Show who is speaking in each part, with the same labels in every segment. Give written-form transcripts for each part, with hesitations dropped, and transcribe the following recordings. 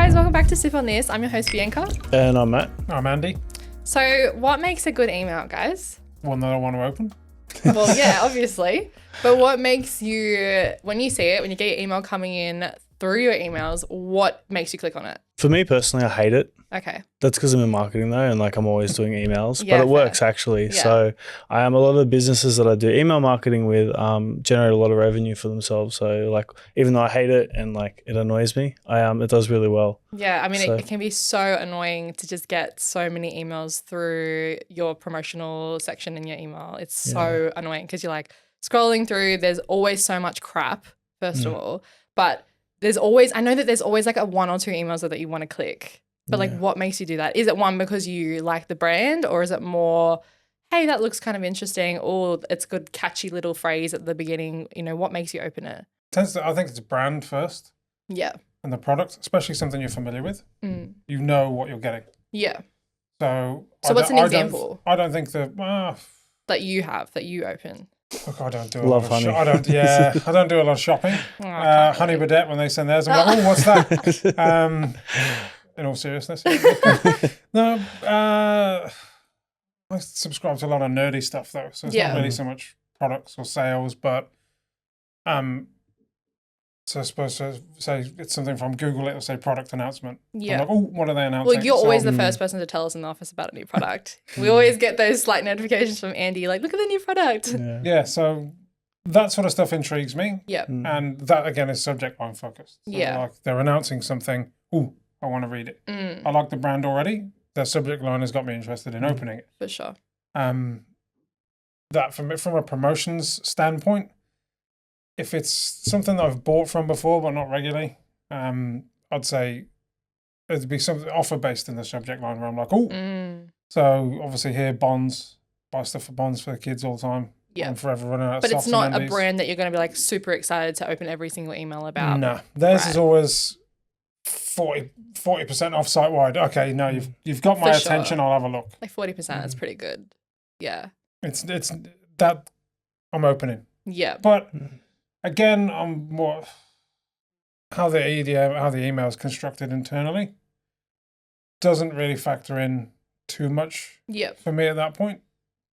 Speaker 1: guys, welcome back to Sip on This. I'm your host Bianca.
Speaker 2: And I'm Matt.
Speaker 3: I'm Andy.
Speaker 1: So what makes a good email, guys?
Speaker 3: One that I want to open.
Speaker 1: Well, yeah, obviously. But what makes you, when you see it, when you get your email coming in through your emails, what makes you click on it?
Speaker 2: For me personally, I hate it.
Speaker 1: Okay.
Speaker 2: That's because I'm in marketing though, and like I'm always doing emails,
Speaker 1: Yeah,
Speaker 2: but it
Speaker 1: fair.
Speaker 2: works actually.
Speaker 1: Yeah.
Speaker 2: So I am a lot of the businesses that I do email marketing with generate a lot of revenue for themselves. So like even though I hate it and like it annoys me, it does really well.
Speaker 1: Yeah, I mean,
Speaker 2: So-
Speaker 1: it can be so annoying to just get so many emails through your promotional section in your email. It's so annoying because you're like scrolling through, there's always so much crap, first of all, but I know that there's always like a one or two emails that you want to click. But like, what makes you do that? Is it one because you like the brand, or is it more, hey, that looks kind of interesting, or it's a good catchy little phrase at the beginning? You know, what makes you open it?
Speaker 3: I think it's brand first
Speaker 1: Yeah.
Speaker 3: and the product, especially something you're familiar with.
Speaker 1: Mm.
Speaker 3: You know what you're getting.
Speaker 1: Yeah.
Speaker 3: So
Speaker 1: what's an example
Speaker 3: I don't think that.
Speaker 1: that you open?
Speaker 3: Look, I don't do a
Speaker 2: Love
Speaker 3: lot of
Speaker 2: honey.
Speaker 3: I don't do a lot of shopping. Honey Bidet, when they send theirs, I'm like, oh, what's that? In all seriousness, no. I subscribe to a lot of nerdy stuff though, so it's not really so much products or sales, but so I suppose to say it's something from Google, it'll say product announcement.
Speaker 1: Yeah.
Speaker 3: I'm like, oh, what are they announcing?
Speaker 1: Well, you're always
Speaker 3: So,
Speaker 1: the first person to tell us in the office about a new product. We always get those slight notifications from Andy, like, look at the new product.
Speaker 3: yeah, so that sort of stuff intrigues me.
Speaker 1: Yeah.
Speaker 3: And that again is subject line focused. So
Speaker 1: Yeah.
Speaker 3: like they're announcing something. Ooh, I want to read it. I like the brand already. Their subject line has got me interested in opening it.
Speaker 1: For sure.
Speaker 3: That from a promotions standpoint, if it's something that I've bought from before but not regularly, I'd say it'd be something offer based in the subject line where I'm like, oh, so obviously here bonds, buy stuff for bonds for the kids all the time.
Speaker 1: Yeah.
Speaker 3: I'm forever running out of
Speaker 1: But it's
Speaker 3: softs
Speaker 1: not
Speaker 3: and
Speaker 1: a
Speaker 3: undies.
Speaker 1: brand that you're going to be like super excited to open every single email about.
Speaker 3: No, theirs
Speaker 1: Right.
Speaker 3: is always 40% off site wide. Okay, no, you've got my
Speaker 1: For sure.
Speaker 3: attention. I'll have a look.
Speaker 1: Like 40% is pretty good. Yeah.
Speaker 3: It's that I'm opening,
Speaker 1: Yeah.
Speaker 3: but again, I'm more how the email is constructed internally doesn't really factor in too much
Speaker 1: Yeah.
Speaker 3: for me at that point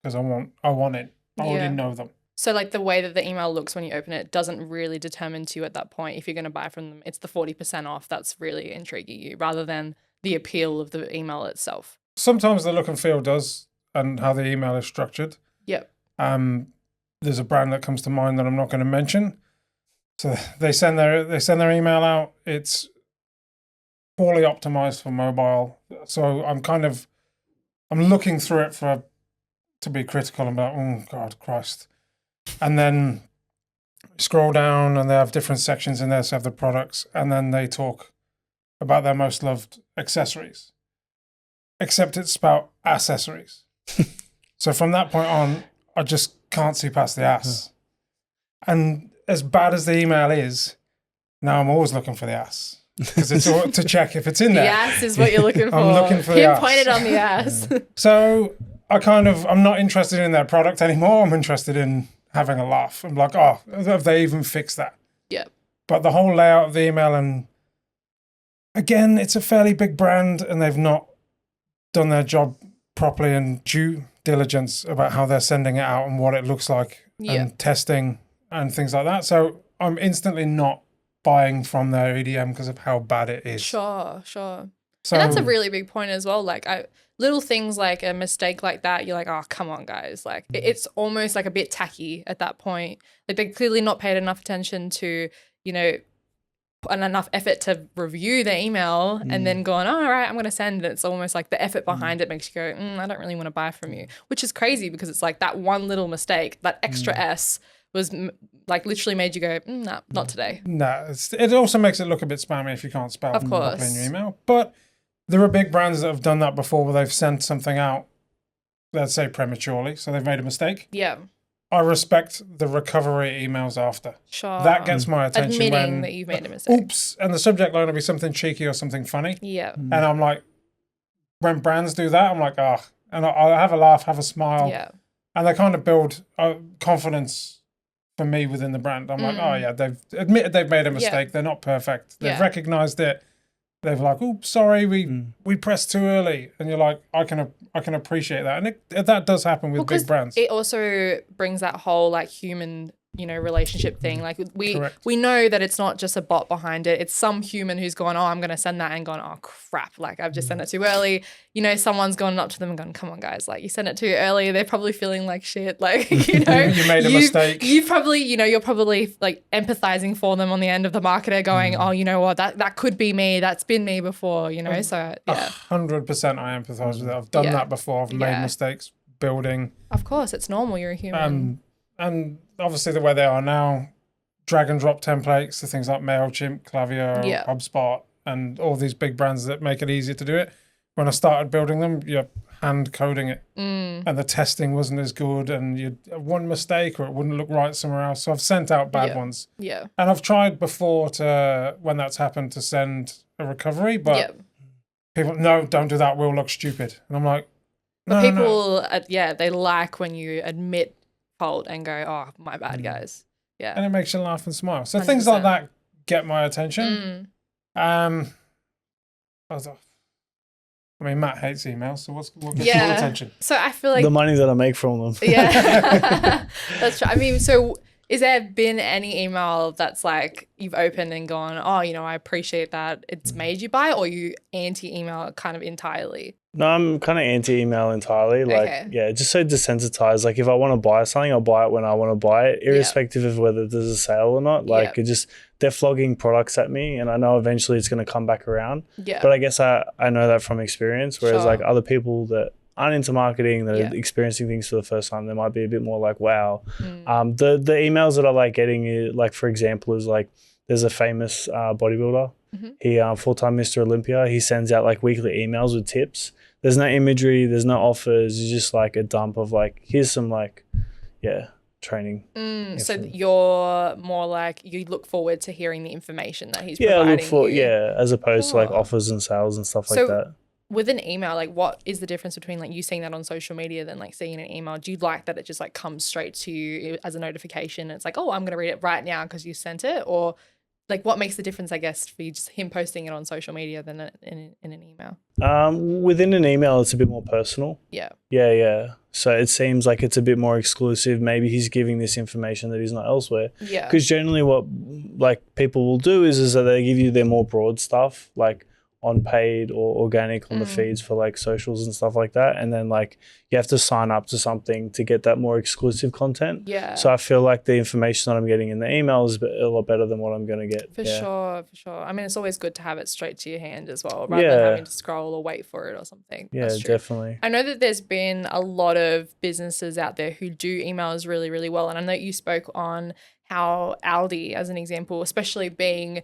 Speaker 3: because I want it. I
Speaker 1: Yeah.
Speaker 3: already know them.
Speaker 1: So like the way that the email looks when you open it doesn't really determine to you at that point if you're going to buy from them. It's the 40% off that's really intriguing you rather than the appeal of the email itself.
Speaker 3: Sometimes the look and feel does, and how the email is structured.
Speaker 1: Yep.
Speaker 3: There's a brand that comes to mind that I'm not going to mention. So they send their email out. It's poorly optimized for mobile. So I'm looking through it to be critical and be like, oh God, Christ. And then scroll down and they have different sections in there. So have the products, and then they talk about their most loved accessories. Except it's about accessories. So from that point on, I just can't see past the ass. And as bad as the email is, now I'm always looking for the ass because it's all to check if it's in
Speaker 1: The
Speaker 3: there.
Speaker 1: ass is what you're looking for.
Speaker 3: I'm looking for the ass.
Speaker 1: Pinpointed on the ass.
Speaker 3: So I'm not interested in their product anymore. I'm interested in having a laugh. I'm like, oh, have they even fixed that?
Speaker 1: Yeah.
Speaker 3: But the whole layout of the email, and again, it's a fairly big brand and they've not done their job properly and due diligence about how they're sending it out and what it looks like and testing and things like that. So I'm instantly not buying from their EDM because of how bad it is.
Speaker 1: Sure.
Speaker 3: So
Speaker 1: And that's a really big point as well. Like little things like a mistake like that, you're like, oh, come on, guys. Like it's almost like a bit tacky at that point. Like they're clearly not paid enough attention to, you know, and enough effort to review the email and then going, oh, all right, I'm going to send it. It's almost like the effort behind it makes you go, I don't really want to buy from you, which is crazy because it's like that one little mistake, that extra S was like literally made you go, nah, not today.
Speaker 3: No, it also makes it look a bit spammy if you can't spell
Speaker 1: Of
Speaker 3: properly
Speaker 1: course.
Speaker 3: in your email. But there are big brands that have done that before where they've sent something out, let's say prematurely, so they've made a mistake.
Speaker 1: Yeah.
Speaker 3: I respect the recovery emails after.
Speaker 1: Sure.
Speaker 3: That gets my attention
Speaker 1: Admitting
Speaker 3: when,
Speaker 1: that you've made a mistake.
Speaker 3: oops, and the subject line will be something cheeky or something funny.
Speaker 1: Yeah.
Speaker 3: And I'm like, when brands do that, I'm like, and I'll have a laugh, have a smile.
Speaker 1: Yeah.
Speaker 3: And they kind of build confidence for me within the brand. I'm like, oh yeah, they've admitted they've made a mistake. They're not perfect. They've recognized it. they're like, oh, sorry, we pressed too early, and you're like, I can appreciate that, and that does happen with big brands.
Speaker 1: It also brings that whole like human, relationship thing. Like
Speaker 3: Correct.
Speaker 1: we know that it's not just a bot behind it. It's some human who's gone, oh, I'm going to send that, and gone, oh crap, like I've just sent it too early. Someone's gone up to them and gone, come on guys, like you sent it too early. They're probably feeling like shit. Like,
Speaker 3: you made a mistake.
Speaker 1: You probably, you're probably like empathizing for them on the end of the marketer going, oh, you know what, that could be me. That's been me before, so yeah.
Speaker 3: 100% I empathize with that. I've done that before. I've made mistakes building.
Speaker 1: Of course, it's normal. You're a human.
Speaker 3: And obviously the way they are now, drag and drop templates, the things like MailChimp, Klaviyo, HubSpot, and all these big brands that make it easier to do it. When I started building them, you're hand coding it, and the testing wasn't as good, and you'd have one mistake or it wouldn't look right somewhere else. So I've sent out bad ones.
Speaker 1: Yeah.
Speaker 3: And I've tried before when that's happened, to send a recovery, but people, no, don't do that. We'll look stupid. And I'm like, no,
Speaker 1: people, they like when you admit fault and go, oh, my bad, guys. Yeah.
Speaker 3: And it makes you laugh and smile. So
Speaker 1: 100%.
Speaker 3: things like that get my attention. Matt hates emails, so what gets your attention?
Speaker 1: So I feel like
Speaker 2: the money that I make from them.
Speaker 1: Yeah. That's true. I mean, so is there been any email that's like you've opened and gone, oh, I appreciate that it's made you buy, or you anti-email kind of entirely?
Speaker 2: No, I'm kind of anti-email entirely. Like, just so desensitized. Like, if I want to buy something, I'll buy it when I want to buy it, irrespective of whether there's a sale or not. Like, they're flogging products at me, and I know eventually it's going to come back around. Yeah. But I guess I know that from experience, whereas like other people that aren't into marketing, that are experiencing things for the first time, they might be a bit more like, wow. The emails that I like getting, like, for example, is like, there's a famous bodybuilder. He full-time Mr. Olympia. He sends out like weekly emails with tips. There's no imagery, there's no offers. It's just like a dump of like, here's some like, training.
Speaker 1: So you're more like, you look forward to hearing the information that he's providing.
Speaker 2: As opposed to like offers and sales and stuff like that.
Speaker 1: With an email, like what is the difference between like you seeing that on social media than like seeing an email? Do you like that it just like comes straight to you as a notification? It's like, oh, I'm going to read it right now because you sent it? Or like what makes the difference, I guess, for you, just him posting it on social media than in an email?
Speaker 2: Within an email, it's a bit more personal. Yeah. So it seems like it's a bit more exclusive. Maybe he's giving this information that he's not elsewhere. Yeah. Because generally what like people will do is that they give you their more broad stuff, like on paid or organic on the feeds for like socials and stuff like that. And then like you have to sign up to something to get that more exclusive content. Yeah. So I feel like the information that I'm getting in the email is a lot better than what I'm going to get.
Speaker 1: For sure. I mean, it's always good to have it straight to your hand as well, rather than having to scroll or wait for it or something.
Speaker 2: Yeah, definitely.
Speaker 1: I know that there's been a lot of businesses out there who do emails really, really well. And I know you spoke on how Aldi, as an example, especially being,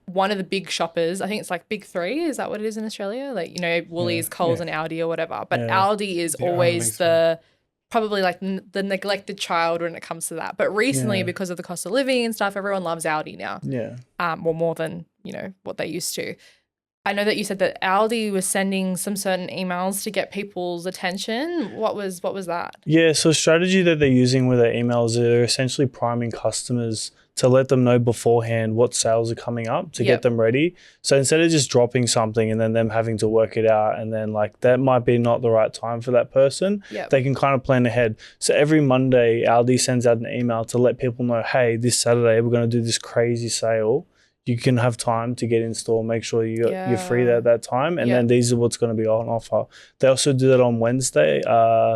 Speaker 1: one of the big shoppers, I think it's like big three, is that what it is in Australia? Like, Woolies, Coles and Aldi or whatever. But Aldi is always probably like the neglected child when it comes to that. But recently, because of the cost of living and stuff, everyone loves Aldi now. Yeah. Well, more than, what they used to. I know that you said that Aldi was sending some certain emails to get people's attention. What was that? Yeah,
Speaker 2: so a strategy that they're using with their emails, they're essentially priming customers to let them know beforehand what sales are coming up to get them ready. So instead of just dropping something and then them having to work it out and then like that might be not the right time for that person, they can kind of plan ahead. So every Monday, Aldi sends out an email to let people know, hey, this Saturday we're going to do this crazy sale. You can have time to get in store, make sure you're free at that time. And then these are what's going to be on offer. They also do that on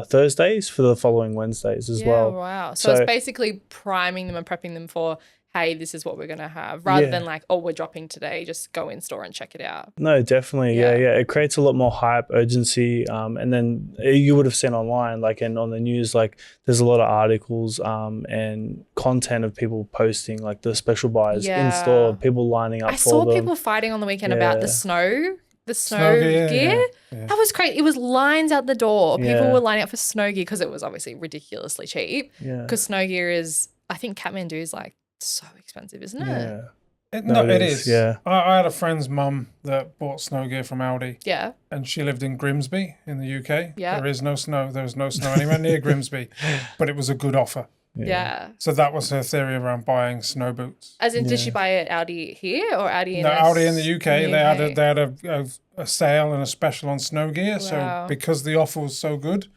Speaker 2: Thursdays for the following Wednesdays as well.
Speaker 1: Wow. So it's basically priming them and prepping them for, hey, this is what we're going to have, rather than like, oh, we're dropping today, just go in store and check it out.
Speaker 2: No, definitely. Yeah. It creates a lot more hype, urgency. And then you would have seen online, like, and on the news, like there's a lot of articles and content of people posting like the special buys in store, people lining up for them.
Speaker 1: I saw people fighting on the weekend about the snow gear. That was crazy. It was lines out the door. People were lining up for snow gear because it was obviously ridiculously cheap. Because snow gear is, I think Kathmandu is like so expensive, isn't it?
Speaker 3: It is. Yeah. I had a friend's mum that bought snow gear from Aldi. Yeah. And she lived in Grimsby in the UK. Yeah. There is no snow. There was no snow anywhere near Grimsby, but it was a good offer.
Speaker 1: Yeah.
Speaker 3: So that was her theory around buying snow boots.
Speaker 1: As in, did she buy it Audi here or Audi in
Speaker 3: Audi in the UK?
Speaker 1: in the
Speaker 3: They had a sale and a special on snow gear.
Speaker 1: Wow.
Speaker 3: So because the offer was so good,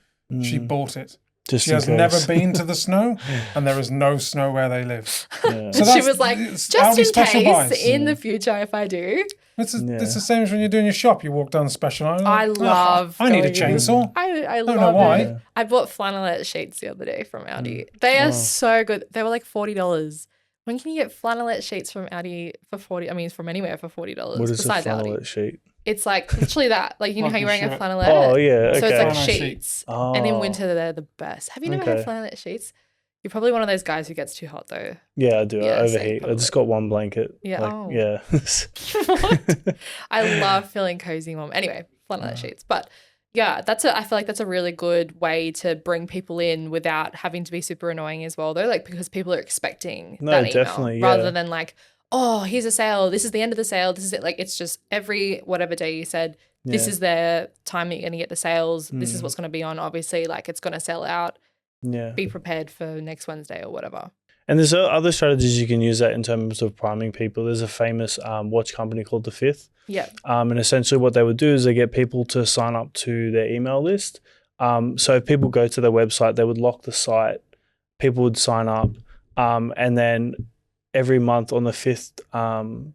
Speaker 3: she bought it.
Speaker 2: Just
Speaker 3: she has never been to the snow, and there is no snow where they live. So
Speaker 1: she was like, just
Speaker 3: Audi
Speaker 1: in
Speaker 3: special
Speaker 1: case,
Speaker 3: buys.
Speaker 1: in the future, if I do.
Speaker 3: It's the same as when you're doing your shop. You walk down the special aisle.
Speaker 1: I love.
Speaker 3: I need a
Speaker 1: going in.
Speaker 3: chainsaw.
Speaker 1: I
Speaker 3: don't
Speaker 1: love
Speaker 3: know why.
Speaker 1: it. I bought flannelette sheets the other day from Audi. They are so good. They were like $40. When can you get flannelette sheets from Audi for $40? I mean, from anywhere for $40.
Speaker 2: What is
Speaker 1: besides
Speaker 2: a flannelette
Speaker 1: Audi.
Speaker 2: sheet?
Speaker 1: It's like literally that. Like, you know
Speaker 3: Like
Speaker 1: how you're
Speaker 3: a
Speaker 1: wearing a
Speaker 3: shirt.
Speaker 1: flannelette?
Speaker 2: Oh, yeah. Okay.
Speaker 1: So it's like
Speaker 3: Flannel
Speaker 1: sheets. And in winter, they're the best. Have you never had flannelette sheets? You're probably one of those guys who gets too hot, though.
Speaker 2: Yeah, I do.
Speaker 1: Yeah,
Speaker 2: I overheat. I just got one blanket.
Speaker 1: Yeah.
Speaker 2: Like, yeah.
Speaker 1: What? I love feeling cozy, mom. Anyway, flannelette sheets. But yeah, I feel like that's a really good way to bring people in without having to be super annoying as well, though. Like, because people are expecting that email
Speaker 2: definitely,
Speaker 1: rather than like, oh, here's a sale. This is the end of the sale. This is it. Like, it's just every whatever day you said, this is the time that you're going to get the sales. This is what's going to be on. Obviously, like, it's going to sell out.
Speaker 2: Yeah.
Speaker 1: Be prepared for next Wednesday or whatever.
Speaker 2: And there's other strategies you can use that in terms of priming people. There's a famous watch company called The Fifth.
Speaker 1: Yeah.
Speaker 2: And essentially what they would do is they get people to sign up to their email list. So if people go to their website, they would lock the site. People would sign up. And then every month on the fifth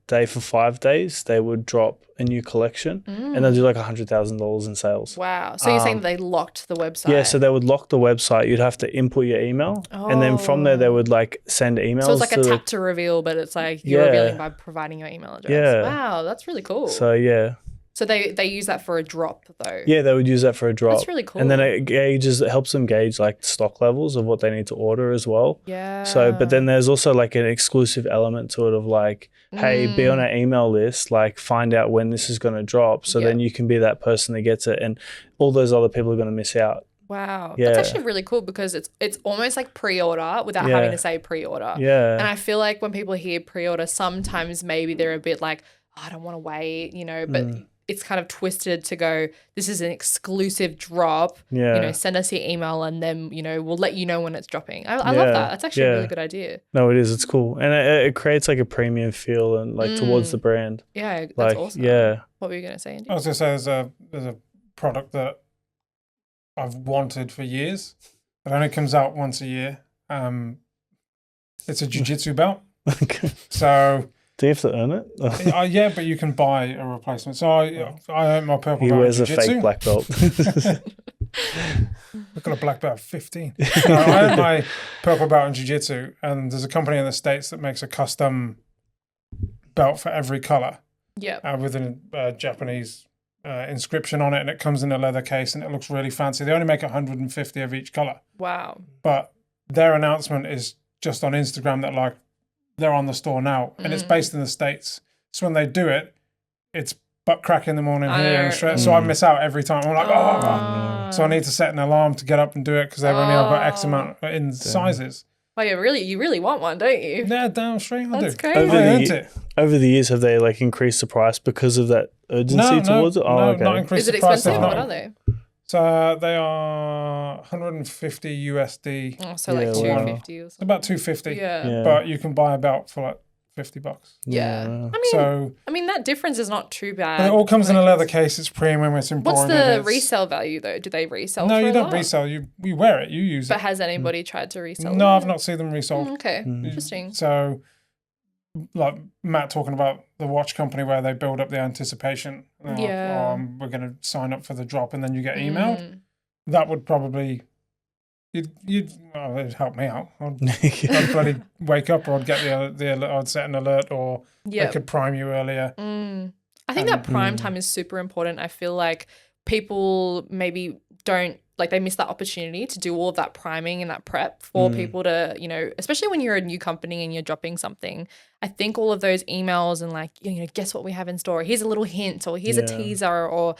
Speaker 2: day for 5 days, they would drop a new collection and they'll do like $100,000 in sales.
Speaker 1: Wow. So you're saying they locked the website?
Speaker 2: Yeah, so they would lock the website. You'd have to input your email and then from there they would like send emails.
Speaker 1: So it's like a tap to reveal, but it's like you're revealing by providing your email address.
Speaker 2: Yeah.
Speaker 1: Wow, that's really cool.
Speaker 2: So yeah.
Speaker 1: So they use that for a drop though.
Speaker 2: Yeah, they would use that for a drop.
Speaker 1: That's really cool.
Speaker 2: And then it helps them gauge like stock levels of what they need to order as well.
Speaker 1: Yeah.
Speaker 2: So, but then there's also like an exclusive element to it of like, hey, be on our email list, like find out when this is going to drop. So then you can be that person that gets it and all those other people are going to miss out.
Speaker 1: Wow.
Speaker 2: Yeah.
Speaker 1: That's actually really cool because it's almost like pre-order without having to say pre-order.
Speaker 2: Yeah.
Speaker 1: And I feel like when people hear pre-order, sometimes maybe they're a bit like, oh, I don't want to wait, but it's kind of twisted to go, this is an exclusive drop, send us your email and then, we'll let you know when it's dropping. I love that. That's actually a really good idea.
Speaker 2: No, it is. It's cool. And it creates like a premium feel and like towards the brand.
Speaker 1: Yeah, that's
Speaker 2: like,
Speaker 1: awesome.
Speaker 2: Yeah.
Speaker 1: What were you going to say, Andy?
Speaker 3: I was going to say there's a product that I've wanted for years. It only comes out once a year. It's a jiu-jitsu belt. So...
Speaker 2: Do you have to earn it?
Speaker 3: Yeah, but you can buy a replacement. So I earned my purple belt.
Speaker 2: He wears a
Speaker 3: jiu-jitsu.
Speaker 2: fake black belt.
Speaker 3: I've got a black belt at 15. No, I earned my purple belt in jiu-jitsu, and there's a company in the States that makes a custom belt for every color.
Speaker 1: Yeah.
Speaker 3: With a Japanese inscription on it, and it comes in a leather case, and it looks really fancy. They only make 150 of each color.
Speaker 1: Wow.
Speaker 3: But their announcement is just on Instagram that like, they're on the store now, and it's based in the States. So when they do it, it's butt crack in the morning here, and straight, so I miss out every time. I'm like, so I need to set an alarm to get up and do it because they've only got X amount in sizes.
Speaker 1: Well, you really want one, don't you?
Speaker 3: Yeah, damn straight I
Speaker 1: That's
Speaker 3: do.
Speaker 1: crazy.
Speaker 2: Over the years, have they like increased the price because of that urgency towards it?
Speaker 3: No, not increased
Speaker 1: the price. Is it expensive? What are they?
Speaker 3: So they are 150 USD.
Speaker 1: Oh, so like 250 or something.
Speaker 3: About 250.
Speaker 1: Yeah.
Speaker 3: But you can buy a belt for like $50.
Speaker 1: Yeah. I mean that difference is not too bad.
Speaker 3: But it all comes in a leather case. It's premium. It's embroidered.
Speaker 1: What's the resale value though? Do they resell?
Speaker 3: No,
Speaker 1: for
Speaker 3: you
Speaker 1: a
Speaker 3: don't
Speaker 1: lot?
Speaker 3: resell. You wear it. You use it.
Speaker 1: But has anybody tried to resell?
Speaker 3: No, I've not seen them resold.
Speaker 1: Okay, interesting.
Speaker 3: So, like Matt talking about the watch company where they build up the anticipation. We're going to sign up for the drop, and then you get emailed. That would probably it'd help me out. I'd bloody wake up, or I'd get the alert, I'd set an alert, or they could prime you earlier.
Speaker 1: I think that prime time is super important. I feel like people maybe don't they miss that opportunity to do all of that priming and that prep for people to, especially when you're a new company and you're dropping something. I think all of those emails and guess what we have in store? Here's a little hint, or here's a teaser, or,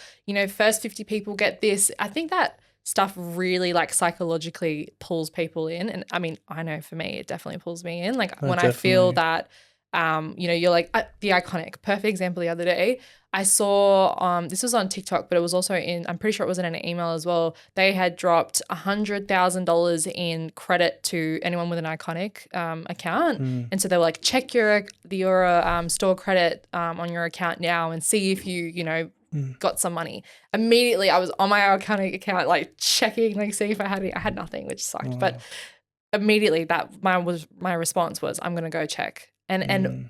Speaker 1: first 50 people get this. I think that stuff really psychologically pulls people in. And I mean, I know for me, it definitely pulls me in. When I feel that You're like the Iconic. Perfect example the other day. I saw this was on TikTok, but it was also I'm pretty sure it was in an email as well. They had dropped $100,000 in credit to anyone with an Iconic account. And so they were like, check your store credit on your account now and see if you got some money. Immediately I was on my Iconic account, like checking, like seeing if I had nothing, which sucked. But immediately my response was, I'm gonna go check. And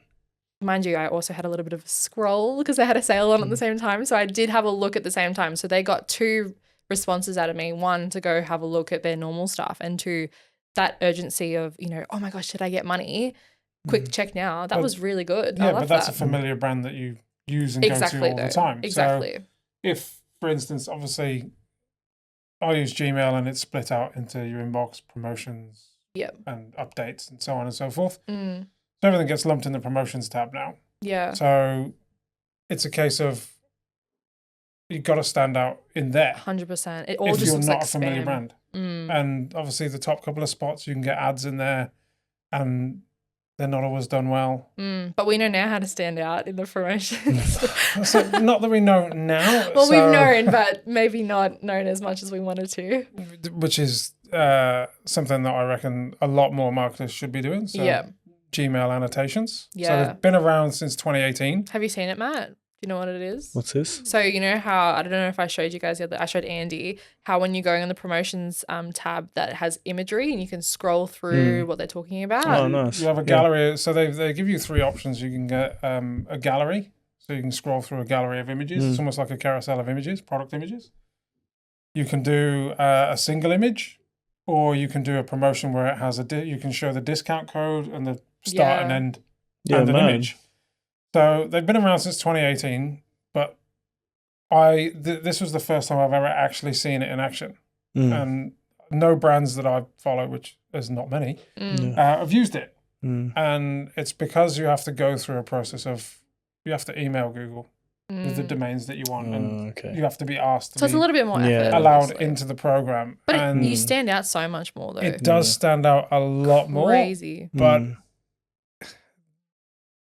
Speaker 1: mind you, I also had a little bit of a scroll because they had a sale on at the same time. So I did have a look at the same time. So they got 2 responses out of me. 1, to go have a look at their normal stuff, and 2, that urgency of, oh my gosh, should I get money? Quick check now. That was really good.
Speaker 3: Yeah, but that's a familiar brand that you use and go to all the time.
Speaker 1: Exactly.
Speaker 3: So if, for instance, obviously I use Gmail and it's split out into your inbox, promotions, and updates and so on and so forth. So everything gets lumped in the promotions tab now.
Speaker 1: Yeah.
Speaker 3: So it's a case of you've got to stand out in there.
Speaker 1: 100%. It all
Speaker 3: if
Speaker 1: just
Speaker 3: you're
Speaker 1: looks
Speaker 3: not
Speaker 1: like
Speaker 3: a familiar
Speaker 1: spam.
Speaker 3: brand. And obviously the top couple of spots, you can get ads in there and they're not always done well.
Speaker 1: But we know now how to stand out in the promotions.
Speaker 3: So not that we know now.
Speaker 1: Well, we've known, but maybe not known as much as we wanted to.
Speaker 3: Which is something that I reckon a lot more marketers should be doing. So Gmail annotations.
Speaker 1: Yeah.
Speaker 3: So they've been around since 2018.
Speaker 1: Have you seen it, Matt? Do you know what it is?
Speaker 2: What's this?
Speaker 1: So you know how, I don't know if I showed you guys the other, I showed Andy how when you're going on the promotions tab that has imagery and you can scroll through what they're talking about.
Speaker 2: Oh, nice.
Speaker 3: You have a gallery. So they give you 3 options. You can get a gallery. So you can scroll through a gallery of images. It's almost like a carousel of images, product images. You can do a single image, or you can do a promotion where it has you can show the discount code and the start and end and an image. So they've been around since 2018, but this was the first time I've ever actually seen it in action. And no brands that I follow, which is not many, have used it. And it's because you have to go through a process of, you have to email Google with the domains that you want, and you have to be asked to
Speaker 1: so it's a little bit more effort,
Speaker 3: allowed
Speaker 1: obviously.
Speaker 3: into the program.
Speaker 1: But you stand out so much more, though.
Speaker 3: It does stand out a lot more.
Speaker 1: Crazy.
Speaker 3: But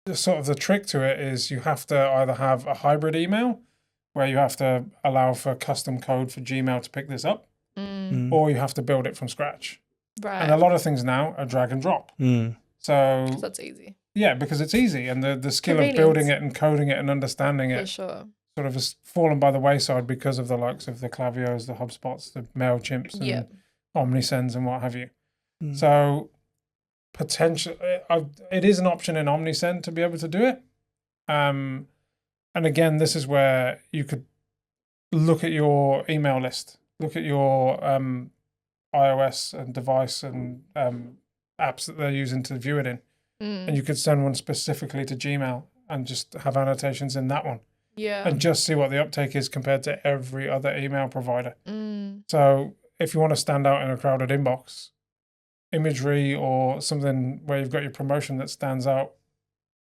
Speaker 3: the trick to it is you have to either have a hybrid email where you have to allow for custom code for Gmail to pick this up, or you have to build it from scratch.
Speaker 1: Right.
Speaker 3: And a lot of things now are drag and drop. So
Speaker 1: that's easy.
Speaker 3: Yeah, because it's easy, and the skill of building it and coding it and understanding it
Speaker 1: sort
Speaker 3: of has fallen by the wayside because of the likes of the Klavios, the HubSpots, the MailChimps, and Omnisends and what have you. So potentially, it is an option in Omnisend to be able to do it. And again, this is where you could look at your email list, look at your iOS and device and apps that they're using to view it in. And you could send one specifically to Gmail and just have annotations in that one.
Speaker 1: Yeah.
Speaker 3: And just see what the uptake is compared to every other email provider. So if you want to stand out in a crowded inbox, imagery or something where you've got your promotion that stands out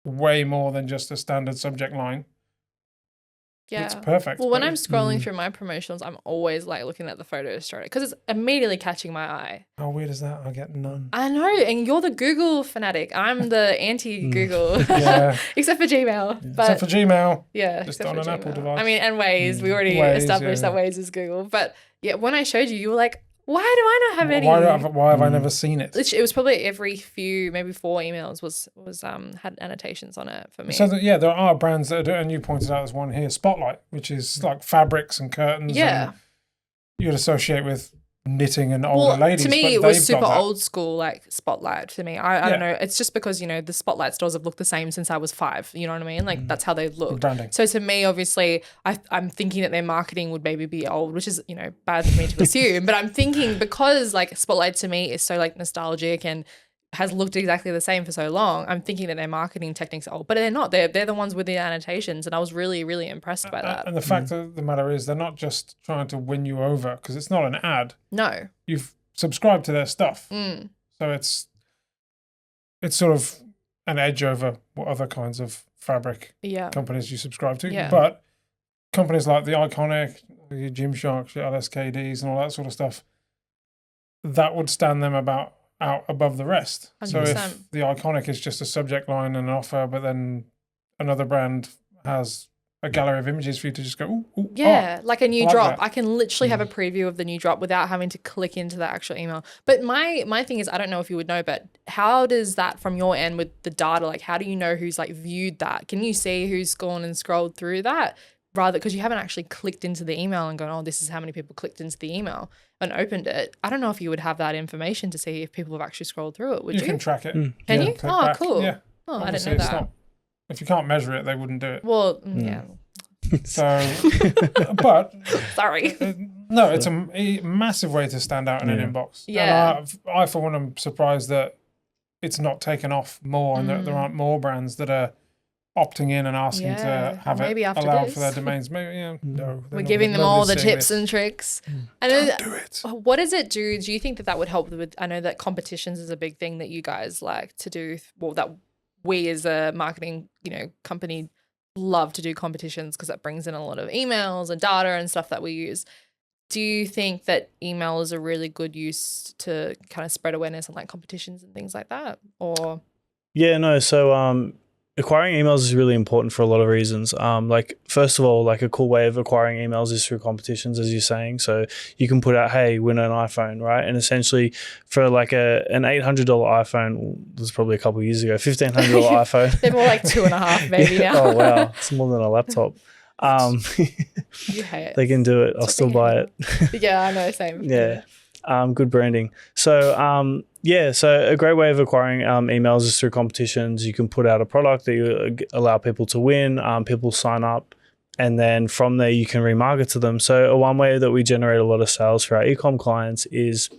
Speaker 3: way more than just a standard subject line, it's perfect.
Speaker 1: Well, when I'm scrolling through my promotions, I'm always like looking at the photos straight because it's immediately catching my eye.
Speaker 3: How weird is that? I get none.
Speaker 1: I know, and you're the Google fanatic. I'm the anti-Google, except for Gmail. But
Speaker 3: except for Gmail.
Speaker 1: Yeah,
Speaker 3: just on an Apple device.
Speaker 1: I mean, and Waze. We already established that Waze is Google. But yeah, when I showed you, you were like, why do I not have any?
Speaker 3: Why have I never seen it?
Speaker 1: It was probably every few, maybe 4 emails was had annotations on it for me.
Speaker 3: So there are brands that are doing, and you pointed out as one here, Spotlight, which is like fabrics and curtains.
Speaker 1: Yeah.
Speaker 3: And you'd associate with knitting and older ladies.
Speaker 1: To me, it was super old school, like Spotlight to me. I don't know. It's just because, the Spotlight stores have looked the same since I was 5. You know what I mean? Like, that's how they look.
Speaker 3: Branding.
Speaker 1: So to me, obviously, I'm thinking that their marketing would maybe be old, which is, bad for me to assume. But I'm thinking because, like, Spotlight to me is so, like, nostalgic and has looked exactly the same for so long, I'm thinking that their marketing techniques are old. But they're not. They're the ones with the annotations. And I was really, really impressed by that.
Speaker 3: And the fact of the matter is they're not just trying to win you over because it's not an ad.
Speaker 1: No.
Speaker 3: You've subscribed to their stuff. So it's sort of an edge over what other kinds of fabric companies you subscribe to.
Speaker 1: Yeah.
Speaker 3: But companies like the Iconic, your Gymshark, your LSKDs and all that sort of stuff, that would stand them out above the rest.
Speaker 1: 100%.
Speaker 3: So if the iconic is just a subject line and an offer, but then another brand has a gallery of images for you to just go, ooh,
Speaker 1: yeah, like a new drop.
Speaker 3: that.
Speaker 1: I can literally have a preview of the new drop without having to click into the actual email. But my thing is, I don't know if you would know, but how does that from your end with the data, like how do you know who's like viewed that? Can you see who's gone and scrolled through that? Rather, because you haven't actually clicked into the email and gone, oh, this is how many people clicked into the email and opened it. I don't know if you would have that information to see if people have actually scrolled through it, would you?
Speaker 3: You can track it.
Speaker 1: Can you? Oh,
Speaker 3: back.
Speaker 1: cool.
Speaker 3: Yeah.
Speaker 1: Oh,
Speaker 3: Obviously,
Speaker 1: I didn't know that.
Speaker 3: If you can't measure it, they wouldn't do it.
Speaker 1: Well, yeah.
Speaker 3: So, but
Speaker 1: sorry.
Speaker 3: No, it's a massive way to stand out in an inbox.
Speaker 1: Yeah.
Speaker 3: And I, for one, am surprised that it's not taken off more and that there aren't more brands that are opting in and asking to have it allowed for their domains. Maybe, no.
Speaker 1: We're giving them all the tips and tricks. And
Speaker 3: do it.
Speaker 1: What does it do? Do you think that would help with, I know that competitions is a big thing that you guys like to do, well, that we as a marketing, company love to do competitions because that brings in a lot of emails and data and stuff that we use. Do you think that email is a really good use to kind of spread awareness on like competitions and things like that? Or
Speaker 2: yeah, no. So acquiring emails is really important for a lot of reasons. Like first of all, like a cool way of acquiring emails is through competitions, as you're saying. So you can put out, hey, win an iPhone, right? And essentially for like an $800 iPhone, this was probably a couple of years ago, $1,500 iPhone.
Speaker 1: They're more like 2.5 maybe now.
Speaker 2: Oh wow, it's more than a laptop.
Speaker 1: You hate it.
Speaker 2: They can do it. I'll still buy it.
Speaker 1: Yeah, I know, same.
Speaker 2: Yeah. Good branding. So so a great way of acquiring emails is through competitions. You can put out a product that you allow people to win, people sign up, and then from there you can remarket to them. So one way that we generate a lot of sales for our e-com clients is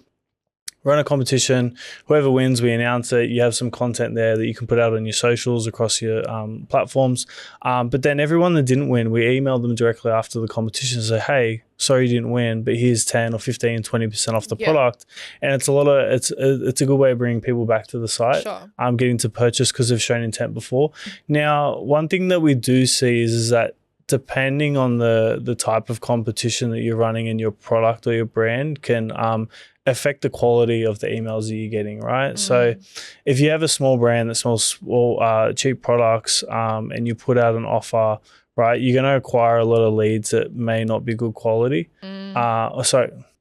Speaker 2: run a competition. Whoever wins, we announce it. You have some content there that you can put out on your socials across your platforms. But then everyone that didn't win, we email them directly after the competition and say, hey, sorry you didn't win, but here's 10 or 15, 20% off the product. And it's it's a good way of bringing people back to the site.
Speaker 1: Sure.
Speaker 2: Getting to purchase because they've shown intent before. Now, one thing that we do see is that depending on the type of competition that you're running in your product or your brand can affect the quality of the emails that you're getting, right? So if you have a small brand that sells cheap products and you put out an offer, right, you're going to acquire a lot of leads that may not be good quality. You're going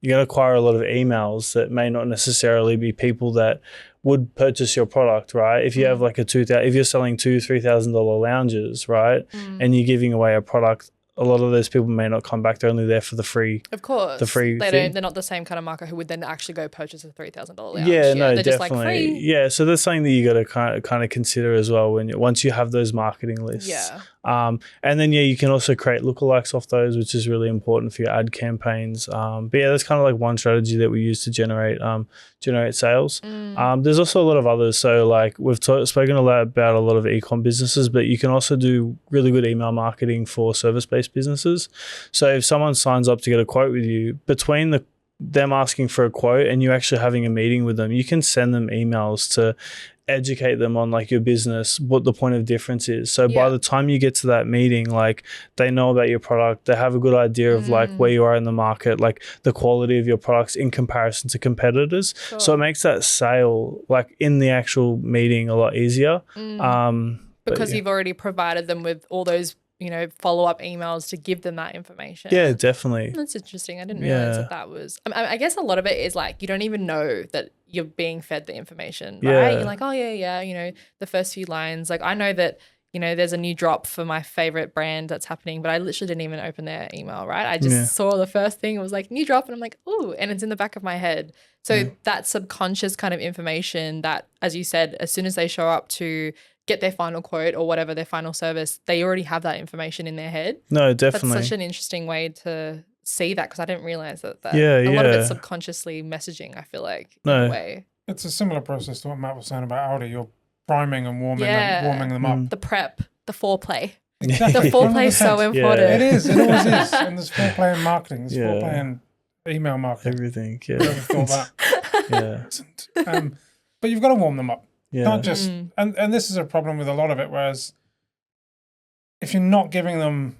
Speaker 2: to acquire a lot of emails that may not necessarily be people that would purchase your product, right? If you have like if you're selling $2,000-$3,000 lounges, right, and you're giving away a product, a lot of those people may not come back. They're only there for the free.
Speaker 1: Of course.
Speaker 2: The free
Speaker 1: they're not the same kind of market who would then actually go purchase a $3,000 lounge.
Speaker 2: Yeah, no,
Speaker 1: they're
Speaker 2: definitely.
Speaker 1: Just like free.
Speaker 2: Yeah, so that's something that you got to kind of consider as well once you have those marketing lists.
Speaker 1: Yeah.
Speaker 2: And then you can also create lookalikes off those, which is really important for your ad campaigns. But yeah, that's kind of like one strategy that we use to generate sales. There's also a lot of others. So like we've spoken a lot about a lot of e-com businesses, but you can also do really good email marketing for service-based businesses. So if someone signs up to get a quote with you, between them asking for a quote and you actually having a meeting with them, you can send them emails to educate them on like your business, what the point of difference is. So by the time you get to that meeting, like they know about your product, they have a good idea of like where you are in the market, like the quality of your products in comparison to competitors. Sure. So it makes that sale like in the actual meeting a lot easier.
Speaker 1: Because you've already provided them with all those follow-up emails to give them that information.
Speaker 2: Yeah, definitely.
Speaker 1: That's interesting. I didn't realize that was, I guess a lot of it is like, you don't even know that you're being fed the information, right? Yeah. You're like, oh yeah, the first few lines. Like I know that, there's a new drop for my favorite brand that's happening, but I literally didn't even open their email, right? I just saw the first thing. It was like new drop and I'm like, ooh, and it's in the back of my head. So that subconscious kind of information that, as you said, as soon as they show up to get their final quote or whatever, their final service, they already have that information in their head.
Speaker 2: No, definitely.
Speaker 1: That's such an interesting way to see that because I didn't realize that. A lot of it's subconsciously messaging, I feel like, in a way.
Speaker 3: It's a similar process to what Matt was saying about Audi. You're priming and warming them up.
Speaker 1: The prep, the foreplay. Exactly. The foreplay is so important.
Speaker 3: It is. It always is. And there's foreplay in marketing. There's foreplay in email marketing.
Speaker 2: Everything. Yeah.
Speaker 3: Never thought that. But you've got to warm them up.
Speaker 2: Yeah.
Speaker 3: Not just and this is a problem with a lot of it, whereas if you're not giving them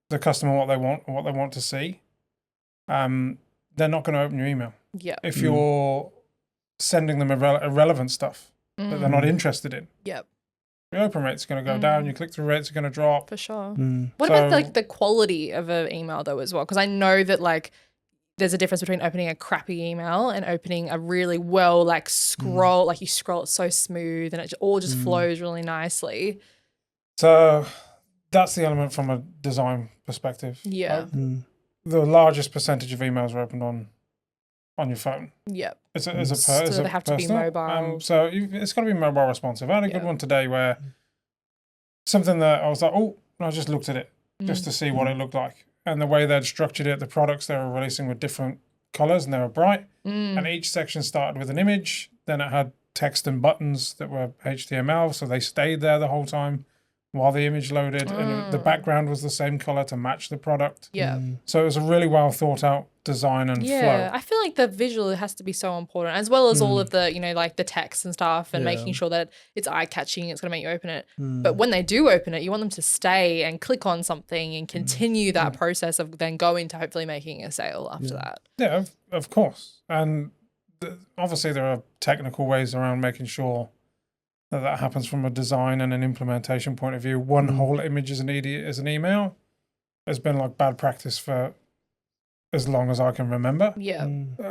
Speaker 3: the customer what they want or what they want to see, they're not going to open your email.
Speaker 1: Yeah.
Speaker 3: If you're sending them irrelevant stuff that they're not interested in.
Speaker 1: Yep.
Speaker 3: Your open rate's going to go down. Your click-through rates are going to drop.
Speaker 1: For sure. What about like the quality of an email though as well? Because I know that like there's a difference between opening a crappy email and opening a really well like scroll, like you scroll it so smooth and it all just flows really nicely.
Speaker 3: So that's the element from a design perspective.
Speaker 1: Yeah.
Speaker 3: The largest percentage of emails are opened on your phone.
Speaker 1: Yep.
Speaker 3: So
Speaker 1: they have to be mobile.
Speaker 3: So it's got to be mobile responsive. I had a good one today where something that I was like, oh, and I just looked at it just to see what it looked like. And the way they'd structured it, the products they were releasing were different colors and they were bright. And each section started with an image. Then it had text and buttons that were HTML. So they stayed there the whole time while the image loaded. And the background was the same color to match the product.
Speaker 1: Yeah.
Speaker 3: So it was a really well thought out design and flow.
Speaker 1: I feel like the visual has to be so important, as well as all of the, you know, like the text and stuff and making sure that it's eye-catching, it's going to make you open it. But when they do open it, you want them to stay and click on something and continue that process of then going to hopefully making a sale after that.
Speaker 3: Yeah, of course. And obviously there are technical ways around making sure that happens from a design and an implementation point of view. One whole image as an email has been like bad practice for as long as I can remember.
Speaker 1: Yeah.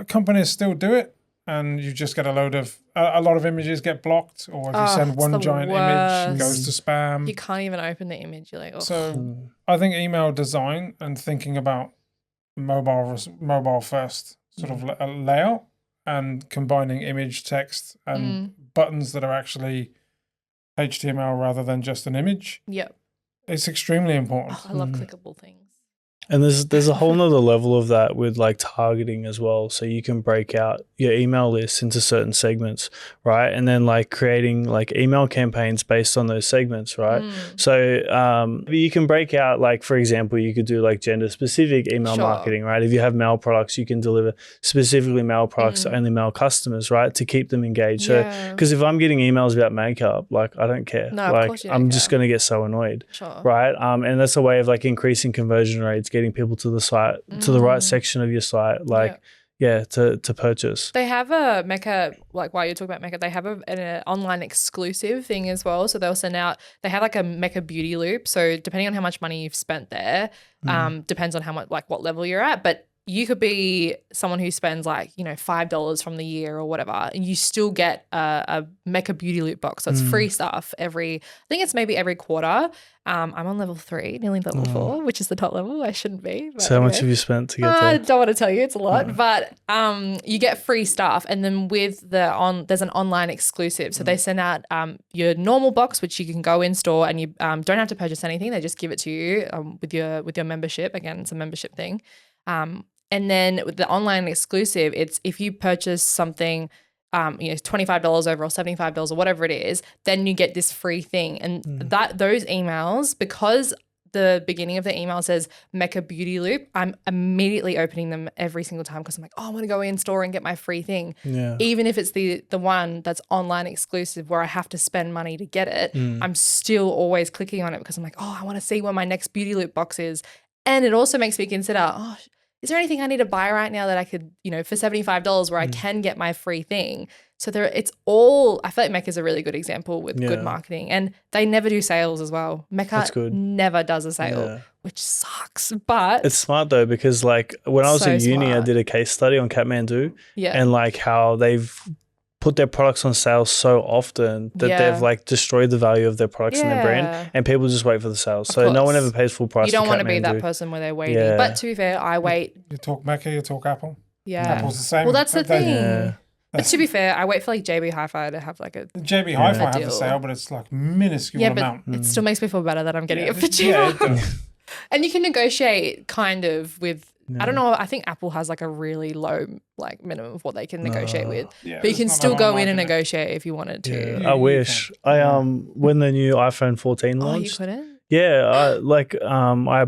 Speaker 3: Companies still do it, and you just get a lot of images get blocked, or if you send one giant image, it goes to spam.
Speaker 1: You can't even open the image. You're like, oh.
Speaker 3: So I think email design and thinking about mobile first sort of a layout and combining image, text, and buttons that are actually HTML rather than just an image.
Speaker 1: Yep.
Speaker 3: It's extremely important.
Speaker 1: Oh, I love clickable things.
Speaker 2: And there's a whole nother level of that with like targeting as well. So you can break out your email list into certain segments, right? And then like creating like email campaigns based on those segments, right? So you can break out, like, for example, you could do like gender specific email marketing, right? If you have male products, you can deliver specifically male products to only male customers, right? To keep them engaged. So, because if I'm getting emails about makeup, like I don't care.
Speaker 1: No,
Speaker 2: like
Speaker 1: of course you don't
Speaker 2: I'm
Speaker 1: care.
Speaker 2: just going to get so annoyed, right? And that's a way of like increasing conversion rates, getting people to the site, to the right section of your site, like, to purchase.
Speaker 1: They have a Mecca, like while you're talking about Mecca, they have an online exclusive thing as well. So they'll send out, they have like a Mecca beauty loop. So depending on how much money you've spent there, depends on how much, like what level you're at. But you could be someone who spends like, you know, $5 from the year or whatever, and you still get a Mecca beauty loop box. So it's free stuff I think it's maybe every quarter. I'm on level 3, nearly level 4, which is the top level. I shouldn't be.
Speaker 2: So how much have you spent to get there?
Speaker 1: I don't want to tell you. It's a lot, but you get free stuff. And then with there's an online exclusive. So they send out your normal box, which you can go in store and you don't have to purchase anything. They just give it to you with your membership. Again, it's a membership thing. And then with the online exclusive, it's if you purchase something, $25 over or $75 or whatever it is, then you get this free thing. And those emails, because the beginning of the email says Mecca Beauty Loop, I'm immediately opening them every single time because I'm like, oh, I want to go in store and get my free thing. Yeah. Even if it's the one that's online exclusive where I have to spend money to get it, I'm still always clicking on it because I'm like, oh, I want to see where my next Beauty Loop box is. And it also makes me consider, is there anything I need to buy right now that I could, for $75 where I can get my free thing? So I feel like Mecca is a really good example with good marketing, and they never do sales as well. Mecca never does a sale, which sucks, but
Speaker 2: it's smart though, because like when I was in uni, I did a case study on Kathmandu and like how they've put their products on sale so often that they've like destroyed the value of their products and their brand, and people just wait for the sales. So no one ever pays full price.
Speaker 1: You don't want to be that person where they're waiting. Yeah. But to be fair, I wait.
Speaker 3: You talk Mecca, you talk Apple.
Speaker 1: Yeah.
Speaker 3: Apple's the same.
Speaker 1: Well, that's the thing. Yeah. But to be fair, I wait for like JB Hi-Fi to have like a
Speaker 3: JB Hi-Fi has a sale, but it's like minuscule amount.
Speaker 1: But it still makes me feel better that I'm getting it for cheaper. And you can negotiate kind of with. I don't know. I think Apple has like a really low like minimum of what they can negotiate with, but you can still go in and negotiate if you wanted to.
Speaker 2: I wish. When the new iPhone 14 launched.
Speaker 1: You couldn't?
Speaker 2: Yeah, I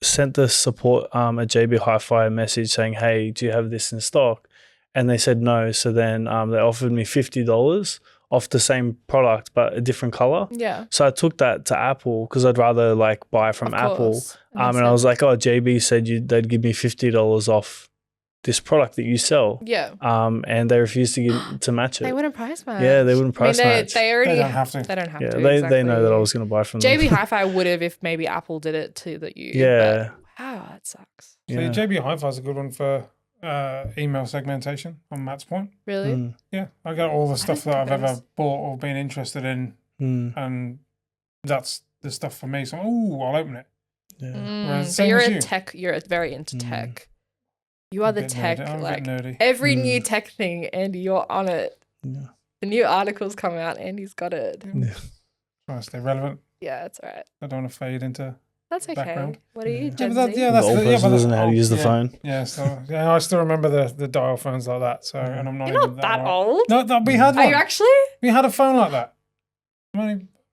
Speaker 2: sent the support at JB Hi-Fi a message saying, "Hey, do you have this in stock?" And they said no. So then they offered me $50 off the same product but a different color. Yeah. So I took that to Apple because I'd rather like buy from Apple. And I was like, oh, JB said they'd give me $50 off this product that you sell.
Speaker 1: Yeah.
Speaker 2: And they refuse to match it.
Speaker 1: They wouldn't price match.
Speaker 2: Yeah, they wouldn't price match.
Speaker 1: They already
Speaker 3: don't have to.
Speaker 1: They don't have to.
Speaker 2: They
Speaker 1: Exactly.
Speaker 2: know that I was going to buy from them.
Speaker 1: JB Hi-Fi would have if maybe Apple did it to you.
Speaker 2: Yeah.
Speaker 1: But, wow, that sucks.
Speaker 3: See, JB Hi-Fi is a good one for email segmentation on Matt's point.
Speaker 1: Really?
Speaker 3: Yeah, I got all the stuff that I've ever bought or been interested in, and that's the stuff for me. So, I'll open it.
Speaker 2: Yeah.
Speaker 1: So you're you're very into tech. You are the tech, like every new tech thing, Andy, you're on it.
Speaker 2: Yeah.
Speaker 1: The new articles come out, Andy's got it.
Speaker 2: Yeah.
Speaker 3: Trying to stay relevant.
Speaker 1: Yeah, that's all right.
Speaker 3: I don't want to fade into
Speaker 1: That's okay.
Speaker 3: background.
Speaker 1: What are you,
Speaker 3: Gen
Speaker 1: Gen
Speaker 3: Z?
Speaker 2: The old person doesn't know how to use the phone.
Speaker 3: Yeah, so I still remember the dial phones like that. So, and I'm not
Speaker 1: You're
Speaker 3: even
Speaker 1: not that old.
Speaker 3: No, we had one.
Speaker 1: Are you actually?
Speaker 3: We had a phone like that.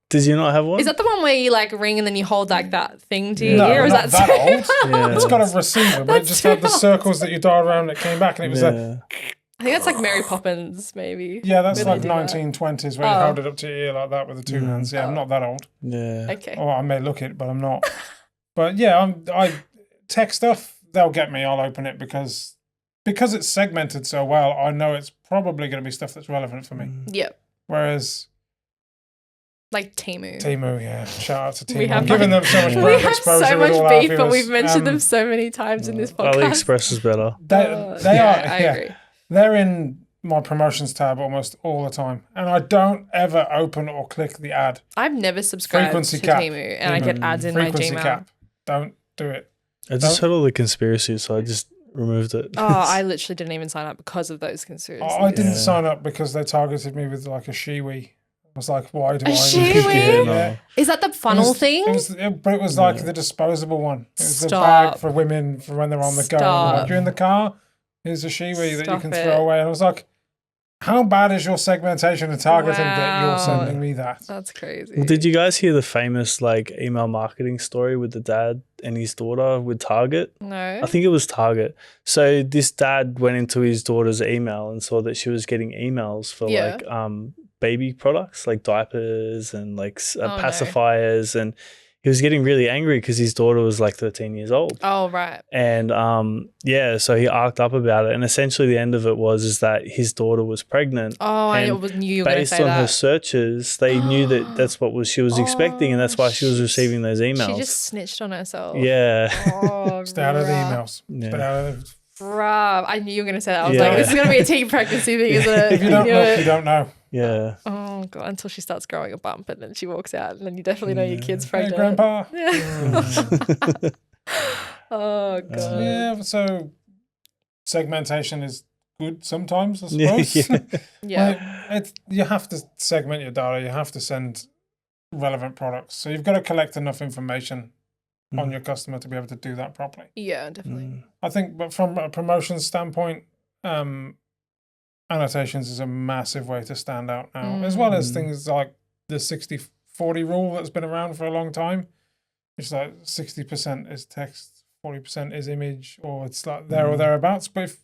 Speaker 2: Did you not have one?
Speaker 1: Is that the one where you like ring and then you hold like that thing to your
Speaker 3: No,
Speaker 1: ear? Or is
Speaker 3: not that old.
Speaker 2: Yeah.
Speaker 3: It's got a receiver, but it just had the circles that you dial around. It came back, and it was
Speaker 1: I think that's like Mary Poppins, maybe.
Speaker 3: yeah, that's
Speaker 1: Really
Speaker 3: like
Speaker 1: do that.
Speaker 3: 1920s where you held it up to your ear like that with the two hands. Yeah, I'm not that old.
Speaker 2: Yeah.
Speaker 1: Okay.
Speaker 3: Or I may look it, but I'm not. But yeah, I tech stuff. They'll get me. I'll open it because it's segmented so well. I know it's probably going to be stuff that's relevant for me.
Speaker 1: Yep.
Speaker 3: Whereas
Speaker 1: like Temu.
Speaker 3: Yeah. Shout out to Temu.
Speaker 1: We have
Speaker 3: I'm giving them so much
Speaker 1: We
Speaker 3: brand
Speaker 1: have
Speaker 3: exposure
Speaker 1: so
Speaker 3: with all our
Speaker 1: much beef, but
Speaker 3: viewers.
Speaker 1: we've mentioned them so many times in this podcast.
Speaker 2: AliExpress is better.
Speaker 3: They are.
Speaker 1: I agree.
Speaker 3: They're in my promotions tab almost all the time, and I don't ever open or click the ad.
Speaker 1: I've never subscribed
Speaker 3: Frequency
Speaker 1: to
Speaker 3: cap.
Speaker 1: Temu, and I get ads in my
Speaker 3: Frequency
Speaker 1: Gmail.
Speaker 3: cap. Don't do it.
Speaker 2: I just heard all the conspiracies, so I just removed it.
Speaker 1: Oh, I literally didn't even sign up because of those conspiracies.
Speaker 3: I didn't sign up because they targeted me with like a shiwi. I was like, why do
Speaker 1: A
Speaker 3: I?
Speaker 1: shiwi?
Speaker 3: Yeah.
Speaker 1: Is that the funnel thing?
Speaker 3: But it was like the disposable one. It was the
Speaker 1: Stop.
Speaker 3: bag for women for when they're on the go.
Speaker 1: Stop.
Speaker 3: Like, you're in the car. Here's a shiwi that you
Speaker 1: Stop
Speaker 3: can
Speaker 1: it.
Speaker 3: throw away. And I was like, how bad is your segmentation and targeting that you're
Speaker 1: Wow.
Speaker 3: sending me that?
Speaker 1: That's crazy.
Speaker 2: Well, did you guys hear the famous like email marketing story with the dad and his daughter with Target?
Speaker 1: No.
Speaker 2: I think it was Target. So this dad went into his daughter's email and saw that she was getting emails for like baby products like diapers and like pacifiers, and he was getting really angry because his daughter was like 13 years old.
Speaker 1: Oh, right.
Speaker 2: And so he arced up about it, and essentially the end of it is that his daughter was pregnant.
Speaker 1: Oh, I
Speaker 2: and
Speaker 1: knew you were going to
Speaker 2: based
Speaker 1: say
Speaker 2: on her
Speaker 1: that.
Speaker 2: searches, they knew that that's what she was expecting, and that's why she was receiving those emails.
Speaker 1: She just snitched on herself.
Speaker 2: Yeah.
Speaker 1: Oh,
Speaker 3: Stay out of the
Speaker 1: bruh.
Speaker 3: emails.
Speaker 2: Yeah.
Speaker 3: Stay out of
Speaker 1: Bruh, I knew you were going to say that. I was
Speaker 2: Yeah.
Speaker 1: like, this is going to be a teen pregnancy thing, isn't it?
Speaker 3: If you don't
Speaker 1: knew
Speaker 3: look,
Speaker 1: it.
Speaker 3: you don't know.
Speaker 2: Yeah.
Speaker 1: Oh, God, until she starts growing a bump and then she walks out and then you definitely know your kid's
Speaker 3: Hey,
Speaker 1: pregnant.
Speaker 3: Grandpa.
Speaker 1: Yeah. Oh, God.
Speaker 3: Yeah, so segmentation is good sometimes, I
Speaker 2: Yeah,
Speaker 3: suppose.
Speaker 1: Yeah.
Speaker 3: Like, you have to segment your data. You have to send relevant products. So you've got to collect enough information on your customer to be able to do that properly.
Speaker 1: Yeah, definitely.
Speaker 3: I think, but from a promotion standpoint, annotations is a massive way to stand out now, as well as things like the 60-40 rule that's been around for a long time. It's like 60% is text, 40% is image, or it's like there or thereabouts. But if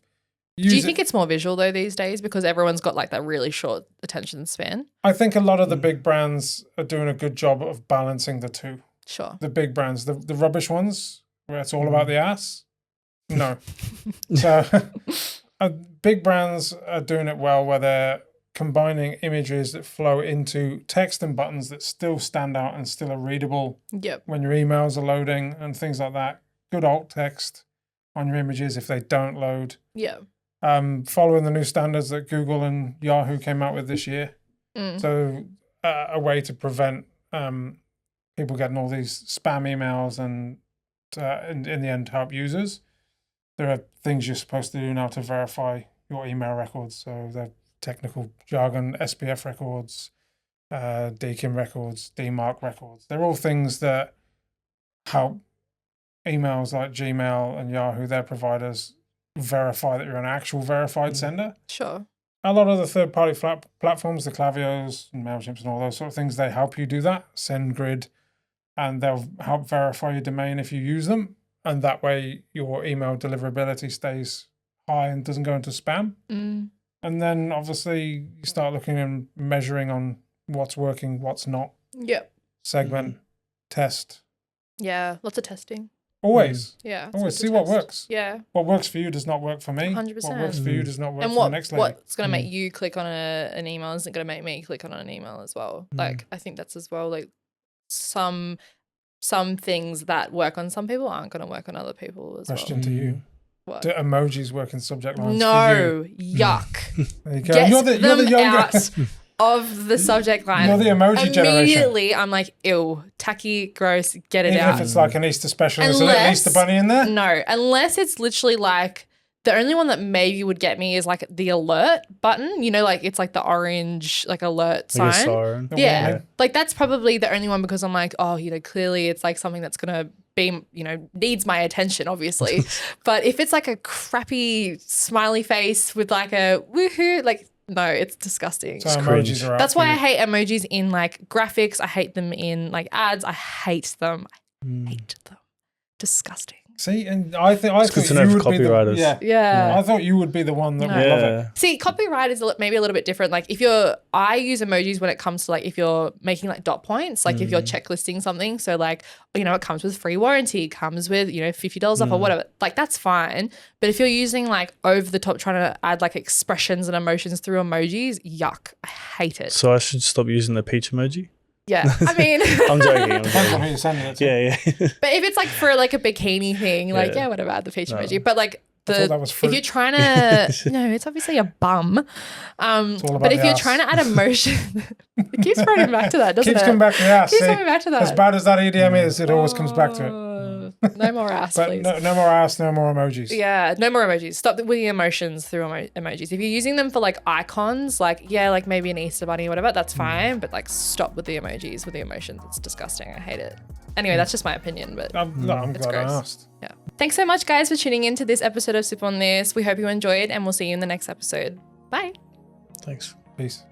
Speaker 1: Do you think it's more visual though these days because everyone's got like that really short attention span?
Speaker 3: I think a lot of the big brands are doing a good job of balancing the two.
Speaker 1: Sure.
Speaker 3: The big brands, the rubbish ones, where it's all about the ass. No. So big brands are doing it well, where they're combining images that flow into text and buttons that still stand out and still are readable
Speaker 1: Yep.
Speaker 3: when your emails are loading and things like that. Good alt text on your images if they don't load.
Speaker 1: Yeah.
Speaker 3: Following the new standards that Google and Yahoo came out with this year. So a way to prevent people getting all these spam emails and in the end help users. There are things you're supposed to do now to verify your email records. So the technical jargon, SPF records, DKIM records, DMARC records. They're all things that help emails like Gmail and Yahoo, their providers, verify that you're an actual verified sender.
Speaker 1: Sure.
Speaker 3: A lot of the third-party platforms, the Klavios and MailChimps and all those sort of things, they help you do that. SendGrid, and they'll help verify your domain if you use them. And that way your email deliverability stays high and doesn't go into spam. And then obviously you start looking and measuring on what's working, what's not.
Speaker 1: Yep.
Speaker 3: Segment, test.
Speaker 1: Yeah. Lots of testing.
Speaker 3: Always.
Speaker 1: Yeah.
Speaker 3: Always see what works.
Speaker 1: Yeah.
Speaker 3: What works for you does not work for me.
Speaker 1: 100%.
Speaker 3: What works for you does not work
Speaker 1: and
Speaker 3: for the next lady.
Speaker 1: What's going to make you click on an email isn't going to make me click on an email as well. Like, I think that's as well, like, some things that work on some people aren't going to work on other people as
Speaker 3: Question to you.
Speaker 1: What?
Speaker 3: Do emojis work in subject lines
Speaker 1: No.
Speaker 3: for you?
Speaker 1: Yuck.
Speaker 3: There you go.
Speaker 1: Get
Speaker 3: You're the younger.
Speaker 1: out of the subject line.
Speaker 3: You're the emoji generation.
Speaker 1: Immediately, I'm like, ew, tacky, gross, get it
Speaker 3: Even
Speaker 1: out.
Speaker 3: if it's like an Easter special, is there an Easter bunny in there?
Speaker 1: No, unless it's literally like, the only one that maybe would get me is like the alert button. You know, like it's like the orange like alert
Speaker 2: Like a
Speaker 1: sign.
Speaker 2: siren.
Speaker 1: Yeah. Like that's probably the only one because I'm like, oh, you know, clearly it's like something that's going to be, you know, needs my attention, obviously. But if it's like a crappy smiley face with like a woohoo, like, no, it's disgusting.
Speaker 3: So emojis are out.
Speaker 1: That's why I hate emojis in like graphics. I hate them in like ads. I hate them. I hate them. Disgusting.
Speaker 3: See, and I thought
Speaker 2: good to know
Speaker 3: you
Speaker 2: for
Speaker 3: would be the
Speaker 2: copywriters.
Speaker 1: Yeah.
Speaker 3: I thought you would be the one that would love it.
Speaker 1: See, copyright is maybe a little bit different. Like I use emojis when it comes to like if you're making like dot points, like if you're checklisting something. So like, you know, it comes with free warranty, comes with, you know, $50 off or whatever. Like that's fine. But if you're using like over the top, trying to add like expressions and emotions through emojis, yuck. I hate it.
Speaker 2: So I should stop using the peach emoji?
Speaker 1: Yeah. I mean,
Speaker 2: I'm joking.
Speaker 3: Depends on who you're sending it to.
Speaker 2: Yeah.
Speaker 1: But if it's like for like a bikini thing, like, yeah, whatever, add the peach emoji. But like, if you're trying to, no, it's obviously a bum. But if you're trying to add emotion, it keeps running back to that, doesn't it?
Speaker 3: Keeps coming back to the ass.
Speaker 1: Keeps coming back to that.
Speaker 3: As bad as that EDM is, it always comes back to it.
Speaker 1: No more ass,
Speaker 3: But
Speaker 1: please.
Speaker 3: no more ass, no more emojis.
Speaker 1: Yeah, no more emojis. Stop with the emotions through emojis. If you're using them for like icons, like, yeah, like maybe an Easter bunny or whatever, that's fine. But like, stop with the emojis, with the emotions. It's disgusting. I hate it. Anyway, that's just my opinion, but
Speaker 3: I'm glad I asked.
Speaker 1: Yeah. Thanks so much, guys, for tuning in to this episode of Sip on This. We hope you enjoyed, and we'll see you in the next episode. Bye.
Speaker 2: Thanks.
Speaker 3: Peace.